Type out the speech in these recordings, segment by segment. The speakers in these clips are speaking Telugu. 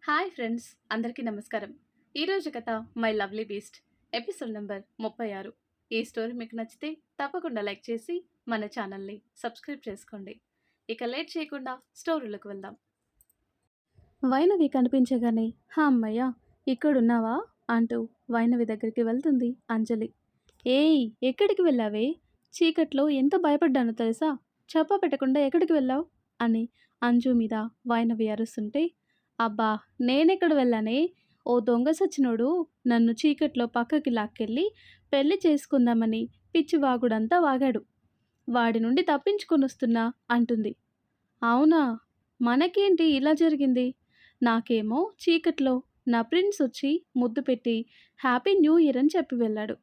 హాయ్ ఫ్రెండ్స్, అందరికీ నమస్కారం. ఈరోజు కథ my lovely beast episode number 36. ఈ స్టోరీ మీకు నచ్చితే తప్పకుండా లైక్ చేసి మన ఛానల్ని సబ్స్క్రైబ్ చేసుకోండి. ఇక లేట్ చేయకుండా స్టోరీలోకి వెళ్దాం. వైనవి కనిపించగానే హా అమ్మయ్య ఇక్కడున్నావా అంటూ వైనవి దగ్గరికి వెళ్తుంది అంజలి. ఏయ్, ఎక్కడికి వెళ్ళావే? చీకట్లో ఎంత భయపడ్డానో తెలుసా? చెప్ప పెట్టకుండా ఎక్కడికి వెళ్ళావు అని అంజు మీద వైనవి అరుస్తుంటే, అబ్బా, నేనెక్కడ వెళ్ళానే? ఓ దొంగ సచ్చినోడు నన్ను చీకట్లో పక్కకి లాక్కెళ్ళి పెళ్లి చేసుకుందామని పిచ్చివాగుడంతా వాగాడు. వాడి నుండి తప్పించుకొనొస్తున్నా అంటుంది. అవునా? మనకేంటి ఇలా జరిగింది? నాకేమో చీకట్లో నా ప్రిన్స్ వచ్చి ముద్దు పెట్టి హ్యాపీ న్యూ ఇయర్ అని చెప్పి వెళ్ళాడు.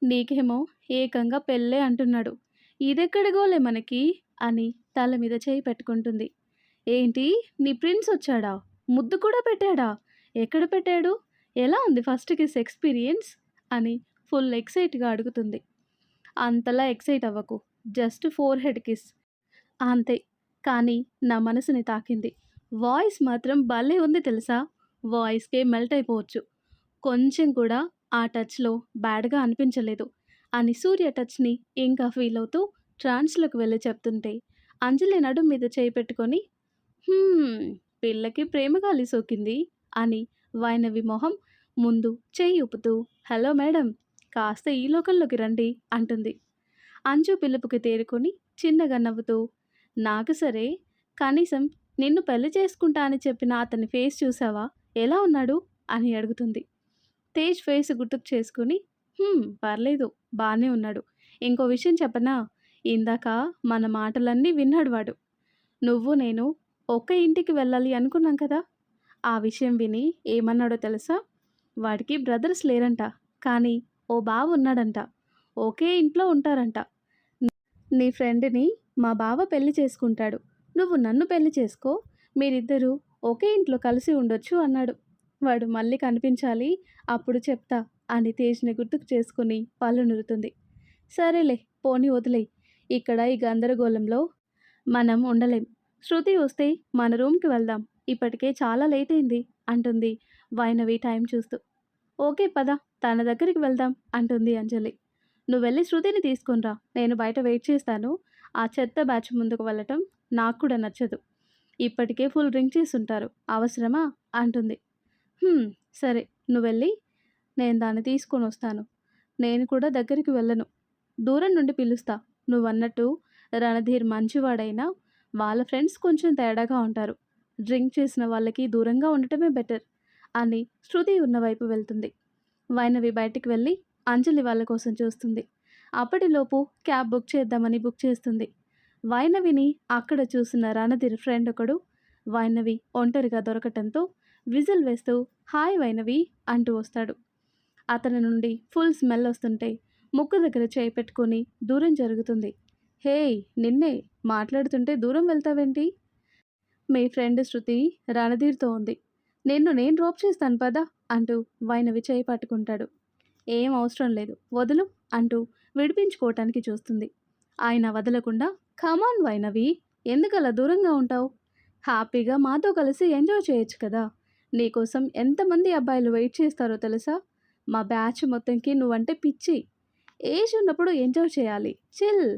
నీకేమో ఏకంగా పెళ్ళే అంటున్నాడు. ఇదెక్కడిగోలే మనకి అని తల మీద చేయి పెట్టుకుంటుంది. ఏంటి, నీ ప్రిన్స్ వచ్చాడా? ముద్దు కూడా పెట్టాడా? ఎక్కడ పెట్టాడు? ఎలా ఉంది ఫస్ట్ కిస్ ఎక్స్పీరియన్స్ అని ఫుల్ ఎక్సైట్గా అడుగుతుంది. అంతలా ఎక్సైట్ అవ్వకు, జస్ట్ ఫోర్ హెడ్ కిస్ అంతే. కానీ నా మనసుని తాకింది. వాయిస్ మాత్రం భలే ఉంది తెలుసా? వాయిస్కే మెల్ట్ అయిపోవచ్చు. కొంచెం కూడా ఆ టచ్లో బ్యాడ్గా అనిపించలేదు అని సూర్య టచ్ని ఇంకా ఫీల్ అవుతూ ట్రాన్స్లోకి వెళ్ళి చెప్తుంటే, అంజలి నడుం మీద చేయి పెట్టుకొని పిల్లకి ప్రేమగాలి సోకింది అని వైనవి మొహం ముందు చేయి ఊపుతూ, హలో మేడం, కాస్త ఈ లోకంలోకి రండి అంటుంది. అంజు పిలుపుకి తేరుకొని చిన్నగా నవ్వుతూ, నాకు సరే, కనీసం నిన్ను పెళ్లి చేసుకుంటా అని చెప్పిన అతని ఫేస్ చూసావా? ఎలా ఉన్నాడు అని అడుగుతుంది. తేజ్ ఫేస్ గుర్తుకు చేసుకుని, పర్లేదు, బాగానే ఉన్నాడు. ఇంకో విషయం చెప్పనా? ఇందాక మన మాటలన్నీ విన్నాడు వాడు. నువ్వు నేను ఒక్క ఇంటికి వెళ్ళాలి అనుకున్నాం కదా. ఆ విషయం విని ఏమన్నాడో తెలుసా? వాడికి బ్రదర్స్ లేరంట, కానీ ఓ బావ ఉన్నాడంట. ఒకే ఇంట్లో ఉంటారంట. నీ ఫ్రెండ్ని మా బావ పెళ్లి చేసుకుంటాడు. నువ్వు నన్ను పెళ్లి చేసుకో, మీరిద్దరూ ఒకే ఇంట్లో కలిసి ఉండొచ్చు అన్నాడు. వాడు మళ్ళీ కనిపించాలి, అప్పుడు చెప్తా అని తేజ్ని గుర్తుకు చేసుకుని పళ్ళు నురుతుంది. సరేలే, పోనీ వదిలేయి. ఇక్కడ ఈ గందరగోళంలో మనం ఉండలేం. శృతి వస్తే మన రూమ్కి వెళ్దాం, ఇప్పటికే చాలా లేట్ అయింది అంటుంది వైనవి టైం చూస్తూ. ఓకే పద, తన దగ్గరికి వెళ్దాం అంటుంది అంజలి. నువ్వు వెళ్ళి శృతిని తీసుకునిరా, నేను బయట వెయిట్ చేస్తాను. ఆ చెత్త బ్యాచ్ ముందుకు వెళ్ళటం నాకు కూడా నచ్చదు. ఇప్పటికే ఫుల్ డ్రింక్ చేసుంటారు, అవసరమా అంటుంది. సరే, నువ్వు వెళ్ళి నేను దాన్ని తీసుకొని వస్తాను. నేను కూడా దగ్గరికి వెళ్ళను, దూరం నుండి పిలుస్తా. నువ్వన్నట్టు రణధీర్ మంచివాడైనా వాళ్ళ ఫ్రెండ్స్ కొంచెం తేడాగా ఉంటారు. డ్రింక్ చేసిన వాళ్ళకి దూరంగా ఉండటమే బెటర్ అని శృతి ఉన్నవైపు వెళ్తుంది. వైనవి బయటికి వెళ్ళి అంజలి వాళ్ళ కోసం చూస్తుంది. అప్పటిలోపు క్యాబ్ బుక్ చేద్దామని బుక్ చేస్తుంది. వైనవిని అక్కడ చూసిన రణధీర్ ఫ్రెండ్ ఒకడు వైనవి ఒంటరిగా దొరకటంతో విజిల్ వేస్తూ హాయ్ వైనవి అంటూ వస్తాడు. అతని నుండి ఫుల్ స్మెల్ వస్తుంటే ముక్కు దగ్గర చేయి పెట్టుకొని దూరం జరుగుతుంది. హేయ్, నిన్నే, మాట్లాడుతుంటే దూరం వెళ్తావేంటి? మీ ఫ్రెండ్ శృతి రణధీర్తో ఉంది, నేను డ్రాప్ చేస్తాను పదా అంటూ వైనవి చేయి పట్టుకుంటాడు. ఏం అవసరం లేదు, వదులు అంటూ విడిపించుకోవటానికి చూస్తుంది. ఆయన వదలకుండా, కమాన్ వైనవి, ఎందుకలా దూరంగా ఉంటావు? హ్యాపీగా మాతో కలిసి ఎంజాయ్ చేయొచ్చు కదా. నీకోసం ఎంతమంది అబ్బాయిలు వెయిట్ చేస్తారో తెలుసా? మా బ్యాచ్ మొత్తంకి నువ్వంటే పిచ్చి. ఏజ్ ఉన్నప్పుడు ఎంజాయ్ చేయాలి, చిల్.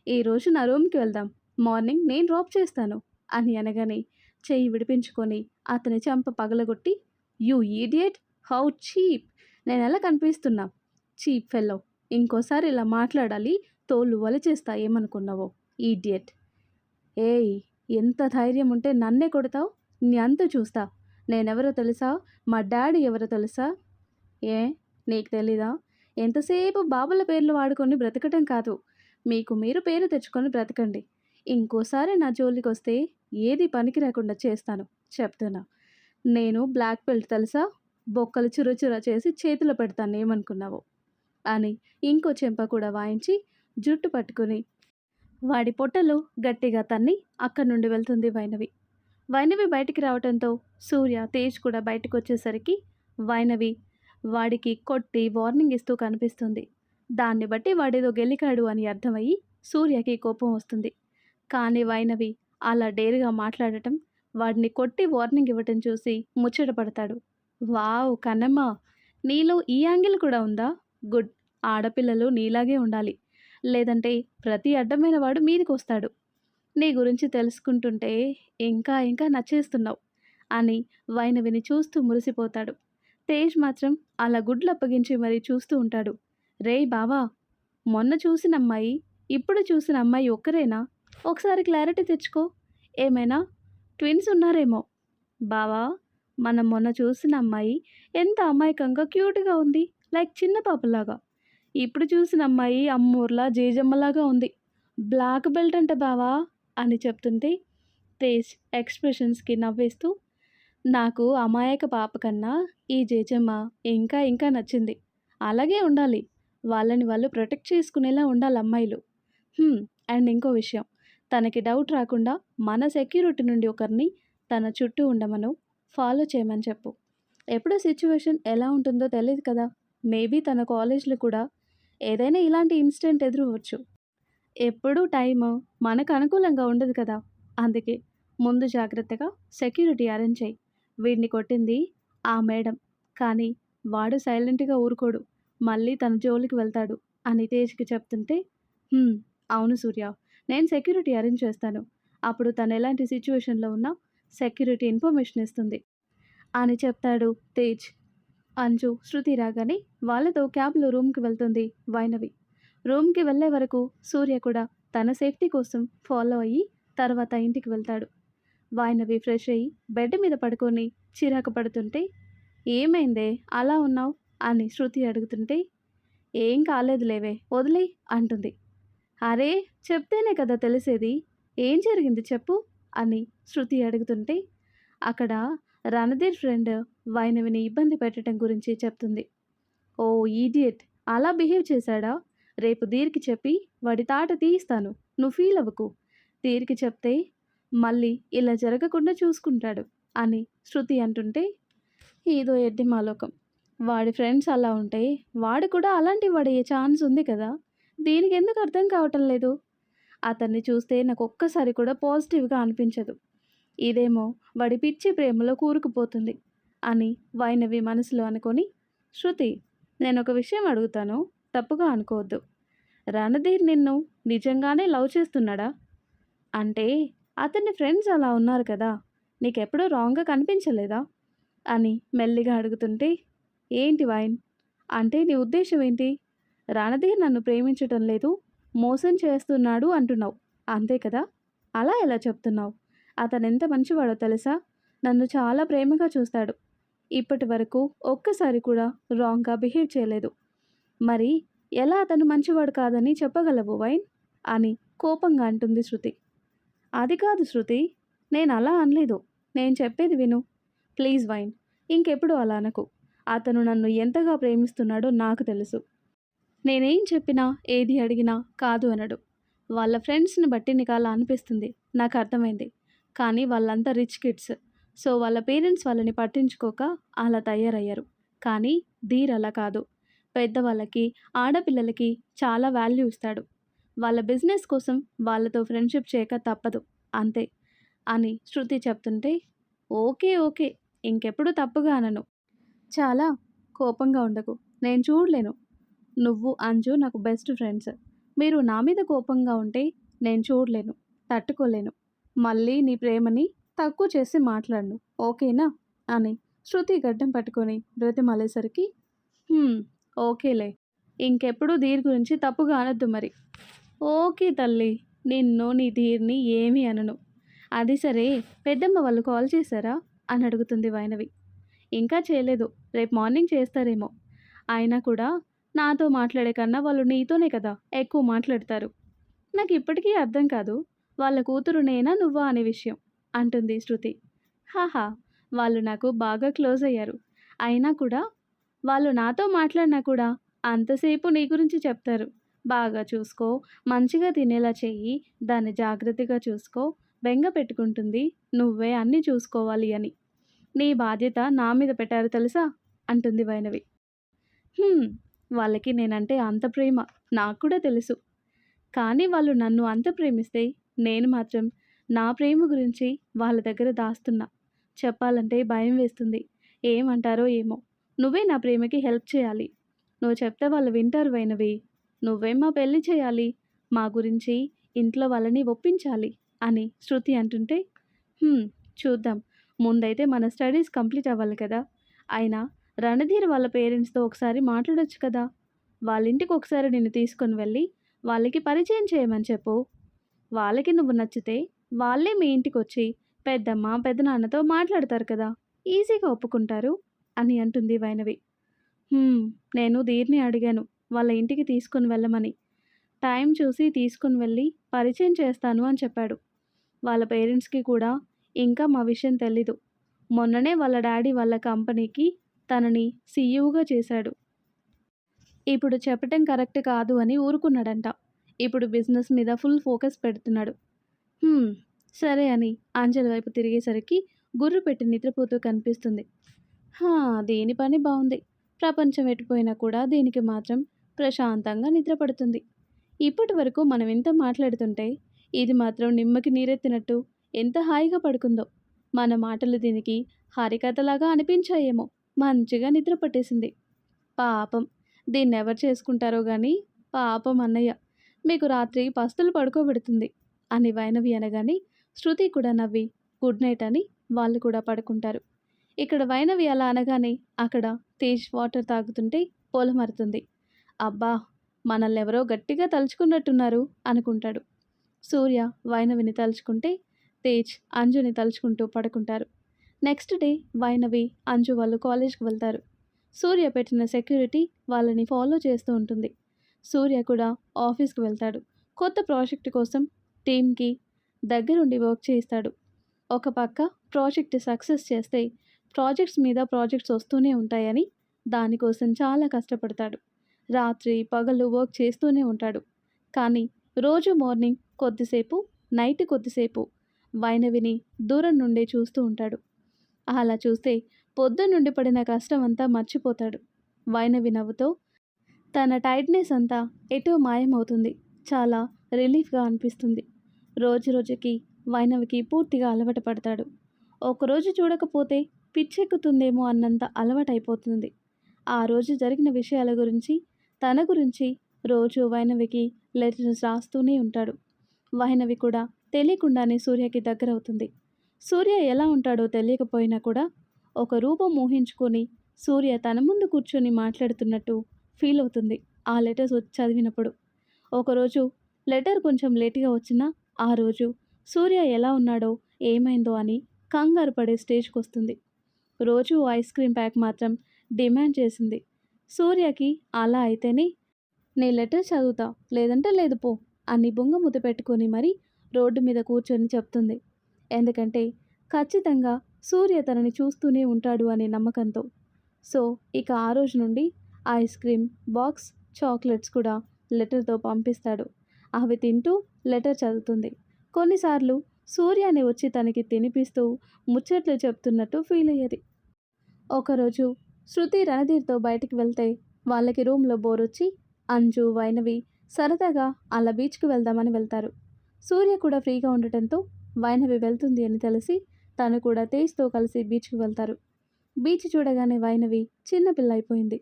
ఈరోజు నా రూమ్కి వెళ్దాం, మార్నింగ్ నేను డ్రాప్ చేస్తాను అని అనగానే చెయ్యి విడిపించుకొని అతని చెంప పగలగొట్టి, యూ ఈడియట్, హౌ చీప్, నేను ఎలా కనిపిస్తున్నా? చీప్ ఫెల్లో, ఇంకోసారి ఇలా మాట్లాడాలి తోలు వలిచేస్తా ఏమనుకున్నావో, ఈడియట్. ఏయ్, ఎంత ధైర్యం ఉంటే నన్నే కొడతావు? నీ అంత చూస్తా. నేనెవరో తెలుసా? మా డాడీ ఎవరో తెలుసా? ఏ, నీకు తెలీదా? ఎంతసేపు బాబుల పేర్లు వాడుకొని బ్రతకటం కాదు, మీకు మీరు పేరు తెచ్చుకొని బ్రతకండి. ఇంకోసారి నా జోలికి వస్తే ఏది పనికి రాకుండా చేస్తాను చెప్తున్నా. నేను బ్లాక్ బెల్ట్ తెలుసా? బొక్కలు చురచుర చేసి చేతిలో పెడతాను ఏమనుకున్నావు అని ఇంకో చెంప కూడా వాయించి జుట్టు పట్టుకుని వాడి పొట్టలో గట్టిగా తన్ని అక్కడి నుండి వెళ్తుంది వైనవి. వైనవి బయటికి రావడంతో సూర్య, తేజ్ కూడా బయటకు వచ్చేసరికి వైనవి వాడికి కొట్టి వార్నింగ్ ఇస్తూ కనిపిస్తుంది. దాన్ని బట్టి వాడేదో గెలికాడు అని అర్థమయ్యి సూర్యకి కోపం వస్తుంది. కానీ వైనవి అలా డేరుగా మాట్లాడటం వాడిని కొట్టి వార్నింగ్ ఇవ్వటం చూసి ముచ్చటపడతాడు. వావ్! కన్నమ్మ, నీలో ఈ యాంగిల్ కూడా ఉందా? గుడ్. ఆడపిల్లలు నీలాగే ఉండాలి. లేదంటే ప్రతి అడ్డమైన వాడు మీదికొస్తాడు. నీ గురించి తెలుసుకుంటుంటే ఇంకా ఇంకా నచ్చేస్తున్నావు అని వైనవిని చూస్తూ మురిసిపోతాడు. తేజ్ మాత్రం అలా గుడ్లప్పగించి మరీ చూస్తూ ఉంటాడు. రేయ్ బావా! మొన్న చూసిన అమ్మాయి, ఇప్పుడు చూసిన అమ్మాయి ఒక్కరేనా? ఒకసారి క్లారిటీ తెచ్చుకో. ఏమైనా ట్విన్స్ ఉన్నారేమో. బావా! మనం మొన్న చూసిన అమ్మాయి ఎంత అమాయకంగా క్యూట్‌గా ఉంది. లైక్ చిన్న పాపలాగా. ఇప్పుడు చూసిన అమ్మాయి అమ్మోర్లా, జేజమ్మలాగా ఉంది. బ్లాక్ బెల్ట్ అంట బావా! అని చెప్తుంటే తేజ్ ఎక్స్‌ప్రెషన్స్‌కి నవ్వేస్తూ, నాకు అమాయక పాప కన్నా ఈ జేజమ్మ ఇంకా ఇంకా నచ్చింది. అలాగే ఉండాలి. వాళ్ళని వాళ్ళు ప్రొటెక్ట్ చేసుకునేలా ఉండాలి అమ్మాయిలు. హ్మ్. అండ్ ఇంకో విషయం, తనకి డౌట్ రాకుండా మన సెక్యూరిటీ నుండి ఒకరిని తన చుట్టూ ఉండమను, ఫాలో చేయమని చెప్పు. ఎప్పుడు సిట్యుయేషన్ ఎలా ఉంటుందో తెలీదు కదా! మేబీ తన కాలేజ్‌లో కూడా ఏదైనా ఇలాంటి ఇన్సిడెంట్ ఎదురవ్వచ్చు. ఎప్పుడూ టైము మనకు అనుకూలంగా ఉండదు కదా! అందుకే ముందు జాగ్రత్తగా సెక్యూరిటీ అరేంజ్ చెయి. వీడిని కొట్టింది ఆ మేడం. కానీ వాడు సైలెంట్‌గా ఊరుకోడు. మళ్ళీ తన జోలికి వెళ్తాడు అని తేజ్‌కి చెప్తుంటే, హ్మ్. అవును సూర్య. నేను సెక్యూరిటీ అరేంజ్ చేస్తాను. అప్పుడు తను ఎలాంటి సిట్యుయేషన్‌లో ఉన్నా సెక్యూరిటీ ఇన్ఫర్మేషన్ ఇస్తుంది అని చెప్తాడు తేజ్. అంజు, శృతి రాగానే వాళ్ళతో క్యాబ్‌లో రూమ్‌కి వెళ్తుంది వైనవి. రూమ్‌కి వెళ్ళే వరకు సూర్య కూడా తన సేఫ్టీ కోసం ఫాలో అయ్యి తర్వాత ఇంటికి వెళ్తాడు. వైనవి ఫ్రెష్ అయ్యి బెడ్ మీద పడుకొని చిరాకు పడుతుంటే, ఏమైందే అలా ఉన్నావు అని శృతి అడుగుతుంటే, ఏం కాలేదులేవే వదిలేయ్ అంటుంది. అరే చెప్తేనే కదా తెలిసేది. ఏం జరిగింది చెప్పు అని శృతి అడుగుతుంటే, అక్కడ రణధీర్ ఫ్రెండ్ వైనవిని ఇబ్బంది పెట్టడం గురించి చెప్తుంది. ఓ ఈడియట్! అలా బిహేవ్ చేశాడా? రేపు ధీర్‌కి చెప్పి వాడి తాట తీయిస్తాను. నువ్వు ఫీల్ అవ్వకు. ధీర్‌కి చెప్తే మళ్ళీ ఇలా జరగకుండా చూసుకుంటాడు అని శృతి అంటుంటే, ఏదో ఎడ్డి మాలోకం. వాడి ఫ్రెండ్స్ అలా ఉంటే వాడు కూడా అలాంటి వాడయ్యే ఛాన్స్ ఉంది కదా! దీనికెందుకు అర్థం కావటం లేదు? అతన్ని చూస్తే నాకు ఒక్కసారి కూడా పాజిటివ్‌గా అనిపించదు. ఇదేమో వాడి పిచ్చి ప్రేమలో కూరుకుపోతుంది అని వైనవి మనసులో అనుకొని, శృతి, నేనొక విషయం అడుగుతాను, తప్పుగా అనుకోవద్దు. రణధీర్ నిన్ను నిజంగానే లవ్ చేస్తున్నాడా? అంటే అతని ఫ్రెండ్స్ అలా ఉన్నారు కదా! నీకెప్పుడూ రాంగ్‌గా కనిపించలేదా? అని మెల్లిగా అడుగుతుంటే, ఏంటి వైన్? అంటే నీ ఉద్దేశ్యం ఏంటి? రణధీర్ నన్ను ప్రేమించటం లేదు, మోసం చేస్తున్నాడు అంటున్నావు. అంతే కదా! అలా ఎలా చెప్తున్నావు? అతనెంత మంచివాడో తెలుసా? నన్ను చాలా ప్రేమగా చూస్తాడు. ఇప్పటి వరకు ఒక్కసారి కూడా రాంగ్‌గా బిహేవ్ చేయలేదు. మరి ఎలా అతను మంచివాడు కాదని చెప్పగలవు వైన్? అని కోపంగా అంటుంది శృతి. అది కాదు శృతి. నేనలా అనలేదు. నేను చెప్పేది విను. Please wine. ఇంకెప్పుడు అలా అనకు. అతను నన్ను ఎంతగా ప్రేమిస్తున్నాడో నాకు తెలుసు. నేనేం చెప్పినా, ఏది అడిగినా కాదు అనడు. వాళ్ళ ఫ్రెండ్స్‌ని బట్టి నీకలా అనిపిస్తుంది. నాకర్థమైంది. కానీ వాళ్ళంతా రిచ్ కిడ్స్. సో, వాళ్ళ పేరెంట్స్ వాళ్ళని పట్టించుకోక అలా తయారయ్యారు. కానీ ధీర్ అలా కాదు. పెద్దవాళ్ళకి, ఆడపిల్లలకి చాలా వాల్యూ ఇస్తాడు. వాళ్ళ బిజినెస్ కోసం వాళ్ళతో ఫ్రెండ్‌షిప్ చేయక తప్పదు. అంతే అని శృతి చెప్తుంటే, ఓకే. ఓకే. ఇంకెప్పుడు తప్పుగా అనను. చాలా కోపంగా ఉండకు. నేను చూడలేను. నువ్వు, అంజు నాకు బెస్ట్ ఫ్రెండ్స్. మీరు నా మీద కోపంగా ఉంటే నేను చూడలేను. తట్టుకోలేను. మళ్ళీ నీ ప్రేమని తక్కువ చేసి మాట్లాడను. ఓకేనా? అని శృతి గడ్డం పట్టుకొని బ్రతిమాలేసరికి, హ్మ్. ఓకేలే. ఇంకెప్పుడు ధీర్ గురించి తప్పుగా అనొద్దు మరి. ఓకే తల్లి. నిన్ను, నీ ధీర్‌ని ఏమీ అనను. అది సరే, పెద్దమ్మ వాళ్ళు కాల్ చేశారా? అని అడుగుతుంది వైనవి. ఇంకా చేయలేదు. రేపు మార్నింగ్ చేస్తారేమో. అయినా కూడా నాతో మాట్లాడే కన్నా వాళ్ళు నీతోనే కదా ఎక్కువ మాట్లాడతారు. నాకిప్పటికీ అర్థం కాదు. వాళ్ళ కూతురు నేనా? నువ్వా? అనే విషయం అంటుంది శృతి. హాహా! వాళ్ళు నాకు బాగా క్లోజ్ అయ్యారు. అయినా కూడా వాళ్ళు నాతో మాట్లాడినా కూడా అంతసేపు నీ గురించి చెప్తారు. బాగా చూసుకో, మంచిగా తినేలా చెయ్యి, దాన్ని జాగ్రత్తగా చూసుకో, బెంగ పెట్టుకుంటుంది, నువ్వే అన్నీ చూసుకోవాలి అని. నీ బాధ్యత నా మీద పెట్టారు తెలుసా? అంటుంది వైనవి. హ్మ్. వాళ్ళకి నేనంటే అంత ప్రేమ నాకు కూడా తెలుసు. కానీ వాళ్ళు నన్ను అంత ప్రేమిస్తే నేను మాత్రం నా ప్రేమ గురించి వాళ్ళ దగ్గర దాస్తున్నా. చెప్పాలంటే భయం వేస్తుంది. ఏమంటారో ఏమో! నువ్వే నా ప్రేమకి హెల్ప్ చేయాలి. నువ్వు చెప్తే వాళ్ళు వింటారు వైనవి. నువ్వే మా పెళ్లి చేయాలి. మా గురించి ఇంట్లో వాళ్ళని ఒప్పించాలి అని శృతి అంటుంటే, హ్మ్. చూద్దాం. ముందైతే మన స్టడీస్ కంప్లీట్ అవ్వాలి కదా! అయినా రణధీర్ వాళ్ళ పేరెంట్స్‌తో ఒకసారి మాట్లాడొచ్చు కదా! వాళ్ళింటికి ఒకసారి నిన్ను తీసుకొని వెళ్ళి వాళ్ళకి పరిచయం చేయమని చెప్పు. వాళ్ళకి నువ్వు నచ్చితే వాళ్ళే మీ ఇంటికొచ్చి పెద్దమ్మ, పెదనాన్నతో మాట్లాడతారు కదా! ఈజీగా ఒప్పుకుంటారు అని అంటుంది వైనవి. హ్మ్. నేను ధీర్‌ని అడిగాను వాళ్ళ ఇంటికి తీసుకొని వెళ్ళమని. టైం చూసి తీసుకొని వెళ్ళి పరిచయం చేస్తాను అని చెప్పాడు. వాళ్ళ పేరెంట్స్‌కి కూడా ఇంకా మా విషయం తెలీదు. మొన్ననే వాళ్ళ డ్యాడీ వాళ్ళ కంపెనీకి తనని సీఈఓగా చేశాడు. ఇప్పుడు చెప్పటం కరెక్ట్ కాదు అని ఊరుకున్నాడంట. ఇప్పుడు బిజినెస్ మీద ఫుల్ ఫోకస్ పెడుతున్నాడు. హ్మ్. సరే అని అంజలి వైపు తిరిగేసరికి గుర్రు పెట్టి నిద్రపోతూ కనిపిస్తుంది. హా! దీని పని బావుంది. ప్రపంచం ఎటుపోయినా కూడా దీనికి మాత్రం ప్రశాంతంగా నిద్ర పడుతుంది. ఇప్పటి వరకు మనం ఇంత మాట్లాడుతుంటే ఇది మాత్రం నిమ్మకి నీరెత్తినట్టు ఎంత హాయిగా పడుకుందో. మన మాటలు దీనికి హరికథలాగా అనిపించాయేమో. మంచిగా నిద్ర పట్టేసింది. పాపం! దీన్నెవరు చేసుకుంటారో గానీ పాపం అన్నయ్య. మీకు రాత్రి పస్తులు పడుకోబెడుతుంది అని వైనవి అనగానే శృతి కూడా నవ్వి గుడ్ నైట్ అని వాళ్ళు కూడా పడుకుంటారు. ఇక్కడ వైనవి అలా అనగానే అక్కడ తేజ్ వాటర్ తాగుతుంటే పొలమరుతుంది. అబ్బా! మనల్నెవరో గట్టిగా తలుచుకున్నట్టున్నారు అనుకుంటాడు. సూర్య వైనవిని తలుచుకుంటే తేజ్ అంజుని తలుచుకుంటూ పడుకుంటారు. నెక్స్ట్ డే వైనవి, అంజు వాళ్ళు కాలేజ్‌కి వెళ్తారు. సూర్య పెట్టిన సెక్యూరిటీ వాళ్ళని ఫాలో చేస్తూ ఉంటుంది. సూర్య కూడా ఆఫీస్‌కి వెళ్తాడు. కొత్త ప్రాజెక్ట్ కోసం టీమ్‌కి దగ్గరుండి వర్క్ చేయిస్తాడు. ఒక పక్క ప్రాజెక్ట్ సక్సెస్ చేస్తే ప్రాజెక్ట్స్ మీద ప్రాజెక్ట్స్ వస్తూనే ఉంటాయని దానికోసం చాలా కష్టపడతాడు. రాత్రి పగలు వర్క్ చేస్తూనే ఉంటాడు. కానీ రోజు మార్నింగ్ కొద్దిసేపు, నైట్ కొద్దిసేపు వైనవిని దూరం నుండే చూస్తూ ఉంటాడు. అలా చూస్తే పొద్దున్నుండి పడిన కష్టం అంతా మర్చిపోతాడు. వైనవి నవ్వుతో తన టైర్డ్‌నెస్ అంతా ఎటో మాయమవుతుంది. చాలా రిలీఫ్‌గా అనిపిస్తుంది. రోజురోజుకి వైనవికి పూర్తిగా అలవాటు పడతాడు. ఒకరోజు చూడకపోతే పిచ్చెక్కుతుందేమో అన్నంత అలవాటైపోతుంది. ఆ రోజు జరిగిన విషయాల గురించి, తన గురించి రోజు వైనవికి లెటర్స్ రాస్తూనే ఉంటాడు. వైనవి కూడా తెలియకుండానే సూర్యకి దగ్గరవుతుంది. సూర్య ఎలా ఉంటాడో తెలియకపోయినా కూడా ఒక రూపం ఊహించుకొని సూర్య తన ముందు కూర్చొని మాట్లాడుతున్నట్టు ఫీల్ అవుతుంది ఆ లెటర్స్ చదివినప్పుడు. ఒకరోజు లెటర్ కొంచెం లేట్‌గా వచ్చినా ఆ రోజు సూర్య ఎలా ఉన్నాడో, ఏమైందో అని కంగారు పడే స్టేజ్‌కొస్తుంది. రోజూ ఐస్ క్రీమ్ ప్యాక్ మాత్రం డిమాండ్ చేసింది. సూర్యకి అలా అయితేనే నీ లెటర్ చదువుతా లేదంటే లేదు పో అని బుంగమూత పెట్టుకొని మరీ రోడ్డు మీద కూర్చొని చెప్తుంది. ఎందుకంటే ఖచ్చితంగా సూర్య తనని చూస్తూనే ఉంటాడు అనే నమ్మకంతో. సో ఇక ఆ రోజు నుండి ఐస్ క్రీమ్ బాక్స్, చాక్లెట్స్ కూడా లెటర్‌తో పంపిస్తాడు. అవి తింటూ లెటర్ చదువుతుంది. కొన్నిసార్లు సూర్యని వచ్చి తనకి తినిపిస్తూ ముచ్చట్లు చెప్తున్నట్టు ఫీల్ అయ్యేది. ఒకరోజు శృతి రణధీర్‌తో బయటికి వెళ్తే వాళ్ళకి రూమ్‌లో బోరొచ్చి అంజు, వైనవి సరదాగా అలా బీచ్‌కి వెళ్దామని వెళ్తారు. సూర్య కూడా ఫ్రీగా ఉండటంతో వైనవి వెళ్తుంది అని తెలిసి తను కూడా తేజ్‌తో కలిసి బీచ్‌కి వెళ్తారు. బీచ్ చూడగానే వైనవి చిన్న పిల్ల అయిపోయింది.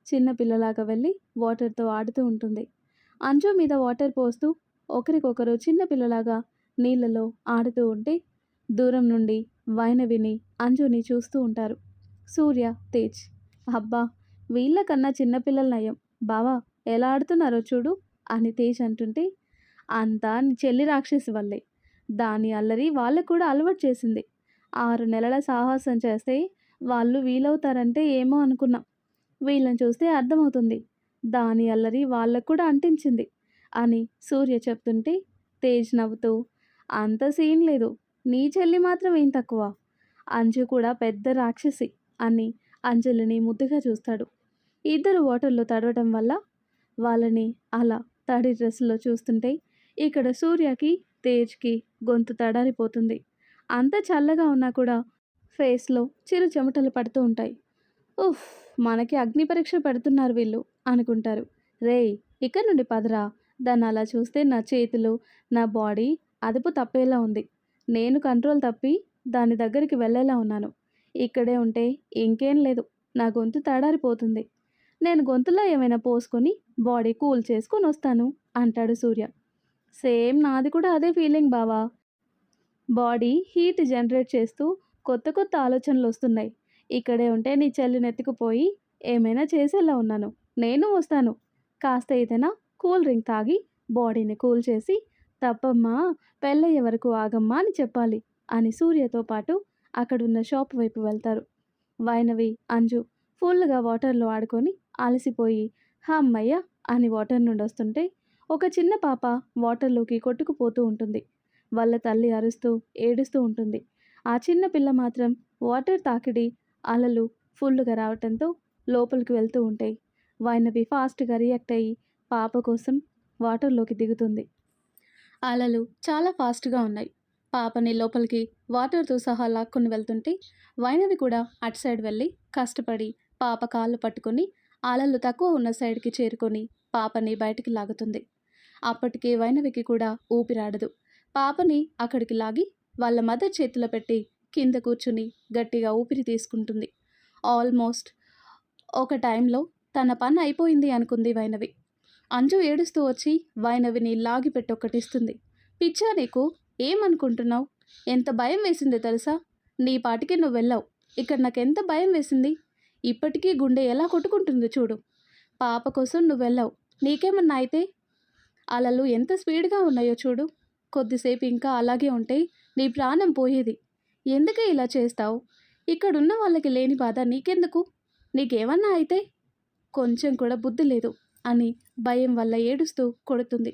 చిన్న పిల్లలాగా వెళ్ళి వాటర్‌తో ఆడుతూ ఉంటుంది. అంజు మీద వాటర్ పోస్తూ ఒకరికొకరు చిన్న పిల్లలాగా నీళ్ళలో ఆడుతూ ఉంటే దూరం నుండి వైనవిని, అంజుని చూస్తూ ఉంటారు సూర్య, తేజ్. అబ్బా! వీళ్ళకన్నా చిన్నపిల్లలు నయం. బావా ఎలా ఆడుతున్నారో చూడు అని తేజ్ అంటుంటే, అంతా నీ చెల్లి రాక్షసి వల్లే. దాని అల్లరి వాళ్ళకు కూడా అలవాటు చేసింది. 6 నెలల సాహసం చేస్తే వాళ్ళు వీలవుతారంటే ఏమో అనుకున్నా. వీళ్ళని చూస్తే అర్థమవుతుంది. దాని అల్లరి వాళ్ళకు కూడా అంటించింది అని సూర్య చెప్తుంటే తేజ్ నవ్వుతూ, అంత సీన్ లేదు. నీ చెల్లి మాత్రం ఏం తక్కువ. అంజు కూడా పెద్ద రాక్షసి అని అంజలిని ముద్దుగా చూస్తాడు. ఇద్దరు వాటర్‌లో తడవటం వల్ల వాళ్ళని అలా తడి డ్రెస్‌లో చూస్తుంటే ఇక్కడ సూర్యకి, తేజ్‌కి గొంతు తడారిపోతుంది. అంత చల్లగా ఉన్నా కూడా ఫేస్‌లో చిరు చెమటలు పడుతూ ఉంటాయి. ఉఫ్! మనకి అగ్ని పరీక్ష పెడుతున్నారు వీళ్ళు అనుకుంటారు. రేయ్! ఇక్కడి నుండి పదరా! దాన్నలా చూస్తే నా చేతులు, నా బాడీ అదుపు తప్పేలా ఉంది. నేను కంట్రోల్ తప్పి దాని దగ్గరికి వెళ్ళేలా ఉన్నాను. ఇక్కడే ఉంటే ఇంకేం లేదు. నా గొంతు తడారిపోతుంది. నేను గొంతులో ఏమైనా పోసుకొని బాడీ కూల్ చేసుకొనొస్తాను అంటాడు సూర్య. సేమ్ నాది కూడా అదే ఫీలింగ్ బావా. బాడీ హీట్ జనరేట్ చేస్తూ కొత్త కొత్త ఆలోచనలొస్తున్నాయి. ఇక్కడే ఉంటే నీ చెల్లినెత్తుకుపోయి ఏమైనా చేసేలా ఉన్నాను. నేను వస్తాను. కాస్త ఏదైనా కూల్ డ్రింక్ తాగి బాడీని కూల్ చేసి తప్పమ్మా పెళ్ళయ్యే వరకు ఆగమ్మా అని చెప్పాలి అని సూర్యతో పాటు అక్కడున్న షాప్ వైపు వెళ్తారు. వైనవి, అంజు ఫుల్గా వాటర్లో ఆడుకొని అలసిపోయి హమ్మయ్య అని వాటర్ నుండి వస్తుంటే ఒక చిన్న పాప వాటర్లోకి కొట్టుకుపోతూ ఉంటుంది. వాళ్ళ తల్లి అరుస్తూ ఏడుస్తూ ఉంటుంది. ఆ చిన్న పిల్ల మాత్రం వాటర్ తాకిడి అలలు ఫుల్లుగా రావటంతో లోపలికి వెళ్తూ ఉంటాయి. వైనవి ఫాస్ట్గా రియాక్ట్ అయ్యి పాప కోసం వాటర్లోకి దిగుతుంది. అలలు చాలా ఫాస్ట్గా ఉన్నాయి. పాపని లోపలికి వాటర్తో సహా లాక్కొని వెళ్తుంటే వైనవి కూడా అటు సైడ్ వెళ్ళి కష్టపడి పాప కాళ్ళు పట్టుకొని అలలు తక్కువ ఉన్న సైడ్కి చేరుకొని పాపని బయటికి లాగుతుంది. అప్పటికే వైనవికి కూడా ఊపిరాడదు. పాపని అక్కడికి లాగి వాళ్ళ మదర్ చేతిలో పెట్టి కింద కూర్చుని గట్టిగా ఊపిరి తీసుకుంటుంది. ఆల్మోస్ట్ ఒక టైంలో తన పని అయిపోయింది అనుకుంది వైనవి. అంజు ఏడుస్తూ వచ్చి వైనవిని లాగిపెట్టి ఒక్కటిస్తుంది. పిచ్చా నీకు? ఏమనుకుంటున్నావు? ఎంత భయం వేసిందో తెలుసా? నీ పాటికి నువ్వు వెళ్ళావు. ఇక్కడ నాకెంత భయం వేసింది. ఇప్పటికీ గుండె ఎలా కొట్టుకుంటుందో చూడు. పాప కోసం నువ్వు వెళ్ళావు. నీకేమన్నా అయితే? అలలు ఎంత స్పీడ్గా ఉన్నాయో చూడు. కొద్దిసేపు ఇంకా అలాగే ఉంటే నీ ప్రాణం పోయేది. ఎందుకే ఇలా చేస్తావు? ఇక్కడున్న వాళ్ళకి లేని బాధ నీకెందుకు? నీకేమన్నా అయితే? కొంచెం కూడా బుద్ధి లేదు అని భయం వల్ల ఏడుస్తూ కొడుతుంది.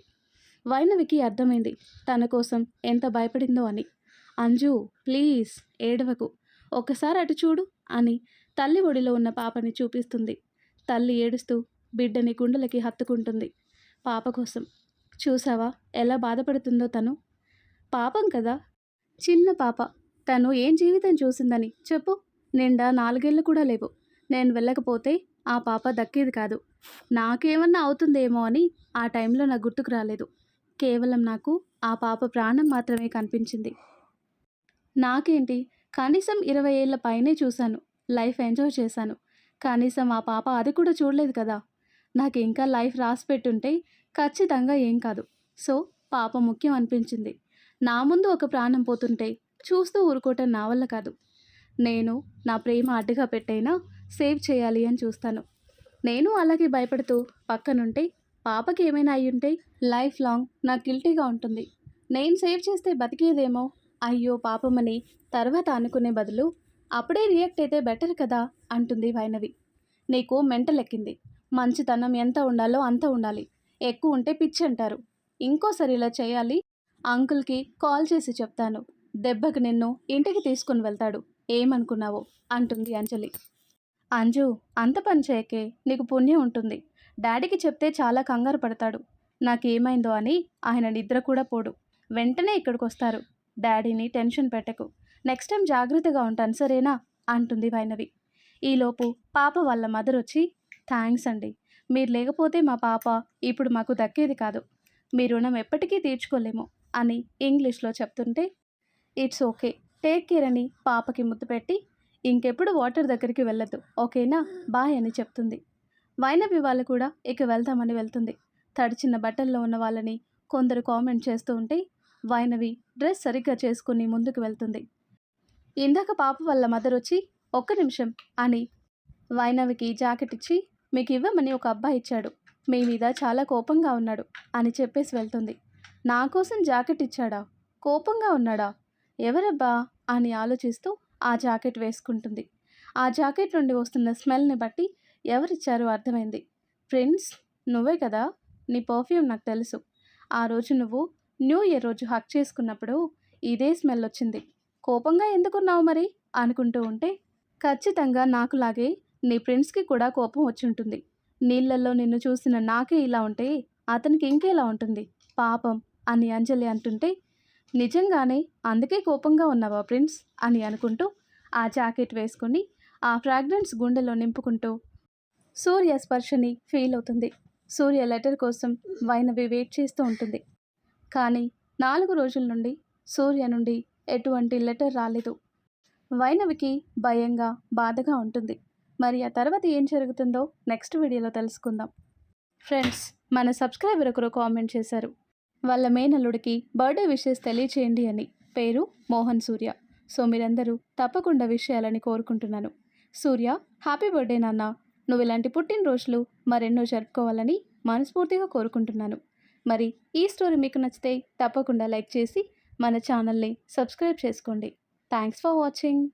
వైనవికి అర్థమైంది తన కోసం ఎంత భయపడిందో అని. అంజు ప్లీజ్ ఏడవకు, ఒకసారి అటు చూడు అని తల్లి ఒడిలో ఉన్న పాపని చూపిస్తుంది. తల్లి ఏడుస్తూ బిడ్డని గుండెలకి హత్తుకుంటుంది పాప కోసం. చూసావా ఎలా బాధపడుతుందో తను? పాపం కదా, చిన్న పాప. తను ఏం జీవితం చూసిందని చెప్పు. నిండా 4 ఏళ్ళు కూడా లేవు. నేను వెళ్ళకపోతే ఆ పాప దక్కేది కాదు. నాకేమన్నా అవుతుందేమో అని ఆ టైంలో నాకు గుర్తుకు రాలేదు. కేవలం నాకు ఆ పాప ప్రాణం మాత్రమే కనిపించింది. నాకేంటి, కనీసం 20 ఏళ్ల పైనే చూశాను. లైఫ్ ఎంజాయ్ చేశాను. కనీసం ఆ పాప అది కూడా చూడలేదు కదా. నాకు ఇంకా లైఫ్ రాసి పెట్టుంటే ఖచ్చితంగా ఏం కాదు. సో పాప ముఖ్యం అనిపించింది. నా ముందు ఒక ప్రాణం పోతుంటే చూస్తూ ఊరుకోవటం నా వల్ల కాదు. నేను నా ప్రేమ అడ్డుగా పెట్టైనా సేవ్ చేయాలి అని చూస్తాను. నేను అలాగే భయపడుతూ పక్కనుంటే పాపకి ఏమైనా అయ్యుంటే లైఫ్ లాంగ్ నాకు గిల్టీగా ఉంటుంది. నేను సేవ్ చేస్తే బతికేదేమో, అయ్యో పాపమని తర్వాత అనుకునే బదులు అప్పుడే రియాక్ట్ అయితే బెటర్ కదా అంటుంది వైనవి. నీకు మెంటల్ ఎక్కింది. మంచితనం ఎంత ఉండాలో అంత ఉండాలి. ఎక్కువ ఉంటే పిచ్చి అంటారు. ఇంకోసారి ఇలా చేయాలి, అంకుల్కి కాల్ చేసి చెప్తాను. దెబ్బకి నిన్ను ఇంటికి తీసుకుని వెళ్తాడు. ఏమనుకున్నావో అంటుంది అంజలి. అంజు అంత పని చేయకే, నీకు పుణ్యం ఉంటుంది. డాడీకి చెప్తే చాలా కంగారు పడతాడు. నాకేమైందో అని ఆయన నిద్ర కూడా పోడు. వెంటనే ఇక్కడికి వస్తారు. డాడీని టెన్షన్ పెట్టకు. నెక్స్ట్ టైం జాగ్రత్తగా ఉంటాను సరేనా అంటుంది వైనవి. ఈలోపు పాప వాళ్ళ మదర్ వచ్చి థ్యాంక్స్ అండి, మీరు లేకపోతే మా పాప ఇప్పుడు మాకు దక్కేది కాదు. మీ రుణం ఎప్పటికీ తీర్చుకోలేము అని ఇంగ్లీష్లో చెప్తుంటే ఇట్స్ ఓకే, టేక్ కేర్ అని పాపకి ముద్దు పెట్టి ఇంకెప్పుడు వాటర్ దగ్గరికి వెళ్ళొద్దు ఓకేనా, బాయ్ అని చెప్తుంది. వైనవి వాళ్ళు కూడా ఇక వెళ్తామని వెళ్తుంది. తడిచిన బట్టల్లో ఉన్న వాళ్ళని కొందరు కామెంట్ చేస్తూ ఉంటే వైనవి డ్రెస్ సరిగ్గా చేసుకుని ముందుకు వెళ్తుంది. ఇందాక పాప వాళ్ళ మదర్ వచ్చి ఒక్క నిమిషం అని వైనవికి జాకెట్ ఇచ్చి మీకు ఇవ్వమని ఒక అబ్బాయి ఇచ్చాడు, మీ మీద చాలా కోపంగా ఉన్నాడు అని చెప్పేసి వెళ్తుంది. నా కోసం జాకెట్ ఇచ్చాడా? కోపంగా ఉన్నాడా? ఎవరబ్బా అని ఆలోచిస్తూ ఆ జాకెట్ వేసుకుంటుంది. ఆ జాకెట్ నుండి వస్తున్న స్మెల్ని బట్టి ఎవరిచ్చారో అర్థమైంది. ప్రిన్స్ నువ్వే కదా, నీ పర్ఫ్యూమ్ నాకు తెలుసు. ఆ రోజు నువ్వు న్యూ ఇయర్ రోజు హక్ చేసుకున్నప్పుడు ఇదే స్మెల్ వచ్చింది. కోపంగా ఎందుకున్నావు మరి అనుకుంటూ ఉంటే ఖచ్చితంగా నాకులాగే నీ ప్రిన్స్కి కూడా కోపం వచ్చి ఉంటుంది. నీళ్ళల్లో నిన్ను చూసిన నాకే ఇలా ఉంటే అతనికి ఇంకేలా ఉంటుంది పాపం అని అంజలి అంటుంటే నిజంగానే అందుకే కోపంగా ఉన్నావా ప్రిన్స్ అని అనుకుంటూ ఆ జాకెట్ వేసుకుని ఆ ఫ్రాగ్రెన్స్ గుండెలో నింపుకుంటూ సూర్య స్పర్శని ఫీల్ అవుతుంది. సూర్య లెటర్ కోసం వైనవి వెయిట్ చేస్తూ ఉంటుంది. కానీ 4 రోజుల నుండి సూర్య నుండి ఎటువంటి లెటర్ రాలేదు. వైనవికి భయంగా బాధగా ఉంటుంది. మరి ఆ తర్వాత ఏం జరుగుతుందో నెక్స్ట్ వీడియోలో తెలుసుకుందాం. ఫ్రెండ్స్, మన సబ్స్క్రైబర్ ఒకరు కామెంట్ చేశారు, వాళ్ళ మేనల్లుడికి బర్త్డే విషెస్ తెలియచేయండి అని. పేరు మోహన్ సూర్య. సో మీరందరూ తప్పకుండా విషయాలని కోరుకుంటున్నాను. సూర్య, హ్యాపీ బర్త్డే నాన్న. నువ్వు ఇలాంటి పుట్టినరోజులు మరెన్నో జరుపుకోవాలని మనస్ఫూర్తిగా కోరుకుంటున్నాను. మరి ఈ స్టోరీ మీకు నచ్చితే తప్పకుండా లైక్ చేసి మన ఛానల్ని సబ్స్క్రైబ్ చేసుకోండి. Thanks for watching.